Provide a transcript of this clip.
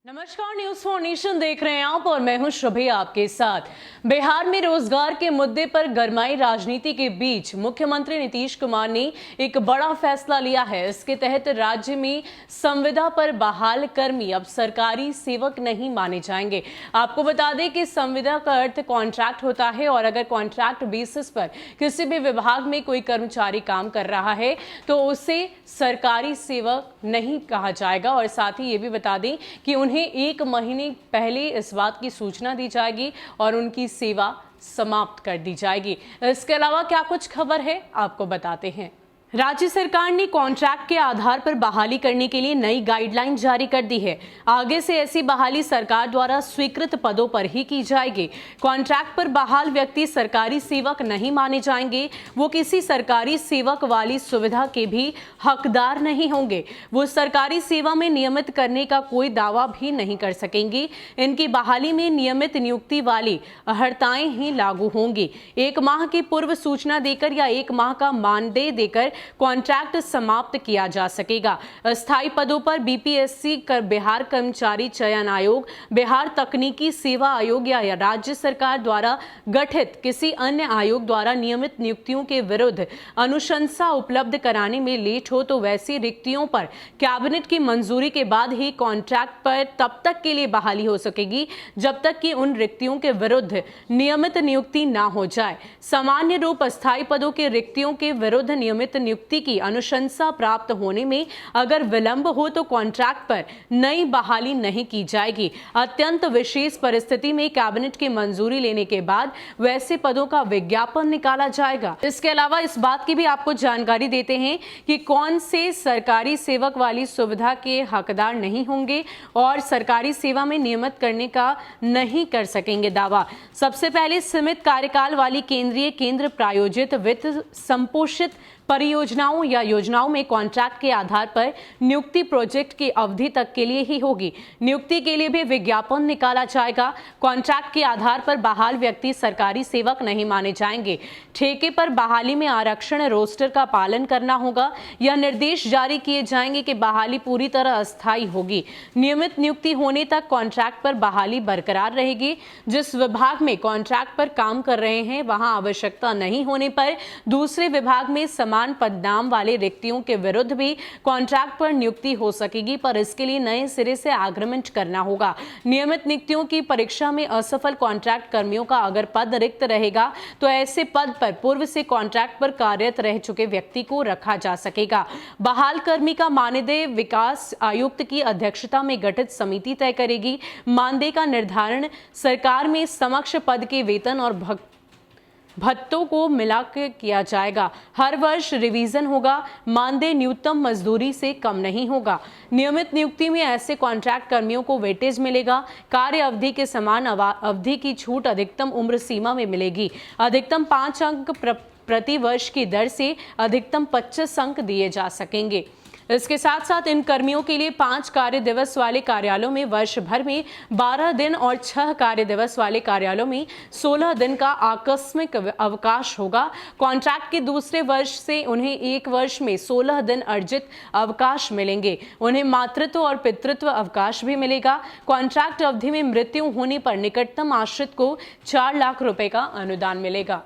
नमस्कार, news for nation देख रहे हैं आप और मैं हूं शुभी आपके साथ। बिहार में रोजगार के मुद्दे पर गरमाई राजनीति के बीच मुख्यमंत्री नीतीश कुमार ने एक बड़ा फैसला लिया है। इसके तहत राज्य में संविदा पर बहाल कर्मी अब सरकारी सेवक नहीं माने जाएंगे। आपको बता दें कि संविदा का अर्थ कॉन्ट्रैक्ट होता है और अगर कॉन्ट्रैक्ट बेसिस पर किसी भी विभाग में कोई कर्मचारी काम कर रहा है तो उसे सरकारी सेवक नहीं कहा जाएगा। और साथ ही ये भी बता दें कि उन्हें 1 महीने पहले इस बात की सूचना दी जाएगी और उनकी सेवा समाप्त कर दी जाएगी। इसके अलावा क्या कुछ खबर है आपको बताते हैं। राज्य सरकार ने कॉन्ट्रैक्ट के आधार पर बहाली करने के लिए नई गाइडलाइन जारी कर दी है। आगे से ऐसी बहाली सरकार द्वारा स्वीकृत पदों पर ही की जाएगी। कॉन्ट्रैक्ट पर बहाल व्यक्ति सरकारी सेवक नहीं माने जाएंगे। वो किसी सरकारी सेवक वाली सुविधा के भी हकदार नहीं होंगे। वो सरकारी सेवा में नियमित करने का कोई दावा भी नहीं कर सकेंगे। इनकी बहाली में नियमित नियुक्ति वाली अर्हताएं ही लागू होंगी। 1 माह की पूर्व सूचना देकर या 1 माह का मानदेय देकर कॉन्ट्रैक्ट समाप्त किया जा सकेगा। अस्थायी पदों पर बीपीएससी बिहार कर्मचारी चयन आयोग, बिहार तकनीकी सेवा आयोग या राज्य सरकार द्वारा गठित किसी अन्य आयोग द्वारा नियमित नियुक्तियों के विरुद्ध अनुशंसा उपलब्ध कराने में लेट हो तो वैसी रिक्तियों पर कैबिनेट की मंजूरी के बाद ही कॉन्ट्रैक्ट पर तब तक के लिए बहाली हो सकेगी जब तक कि उन रिक्तियों के विरुद्ध नियमित नियुक्ति ना हो जाए। सामान्य रूप अस्थायी पदों के रिक्तियों के विरुद्ध नियमित नियुक्ति की अनुशंसा प्राप्त होने में अगर विलंब हो तो कॉन्ट्रैक्ट पर नई बहाली नहीं की जाएगी। अत्यंत विशेष परिस्थिति में कैबिनेट की मंजूरी लेने के बाद वैसे पदों का विज्ञापन निकाला जाएगा। इसके अलावा इस बात की भी आपको जानकारी देते हैं कि कौन से सरकारी सेवक वाली सुविधा के हकदार नहीं होंगे और सरकारी सेवा में नियमित करने का नहीं कर सकेंगे दावा। सबसे पहले सीमित कार्यकाल वाली केंद्र प्रायोजित वित्त संपोषित परियोजनाओं या योजनाओं में कॉन्ट्रैक्ट के आधार पर नियुक्ति प्रोजेक्ट की अवधि तक के लिए ही होगी। नियुक्ति के लिए भी विज्ञापन निकाला जाएगा। कॉन्ट्रैक्ट के आधार पर बहाल व्यक्ति सरकारी सेवक नहीं माने जाएंगे। ठेके पर बहाली में आरक्षण रोस्टर का पालन करना होगा। यह निर्देश जारी किए जाएंगे कि बहाली पूरी तरह अस्थायी होगी। नियमित नियुक्ति होने तक कॉन्ट्रैक्ट पर बहाली बरकरार रहेगी। जिस विभाग में कॉन्ट्रैक्ट पर काम कर रहे हैं वहां आवश्यकता नहीं होने पर दूसरे विभाग में समान पदनाम वाले रिक्तियों के विरुद्ध भी कॉन्ट्रैक्ट पर नियुक्ति हो सकेगी, पर इसके लिए नए सिरे से एग्रीमेंट करना होगा। नियमित नियुक्तियों की परीक्षा में असफल कॉन्ट्रैक्ट कर्मियों का अगर पद रिक्त रहेगा तो ऐसे पद पर पूर्व से कॉन्ट्रैक्ट पर कार्यरत रह चुके व्यक्ति को रखा जा सकेगा। बहाल कर्मी का मानदेय विकास आयुक्त की अध्यक्षता में गठित समिति तय करेगी। मानदेय का निर्धारण सरकार में समक्ष पद के वेतन और भत्तों को मिलाकर किया जाएगा। हर वर्ष रिवीजन होगा। मानदेय न्यूनतम मजदूरी से कम नहीं होगा। नियमित नियुक्ति में ऐसे कॉन्ट्रैक्ट कर्मियों को वेटेज मिलेगा। कार्य अवधि के समान अवधि की छूट अधिकतम उम्र सीमा में मिलेगी। अधिकतम 5 अंक प्रति वर्ष की दर से अधिकतम 25 अंक दिए जा सकेंगे। इसके साथ साथ इन कर्मियों के लिए 5 कार्य दिवस वाले कार्यालयों में वर्ष भर में 12 दिन और 6 कार्य दिवस वाले कार्यालयों में 16 दिन का आकस्मिक अवकाश होगा। कॉन्ट्रैक्ट के दूसरे वर्ष से उन्हें 1 वर्ष में 16 दिन अर्जित अवकाश मिलेंगे। उन्हें मातृत्व और पितृत्व अवकाश भी मिलेगा। कॉन्ट्रैक्ट अवधि में मृत्यु होने पर निकटतम आश्रित को 4 लाख रुपए का अनुदान मिलेगा।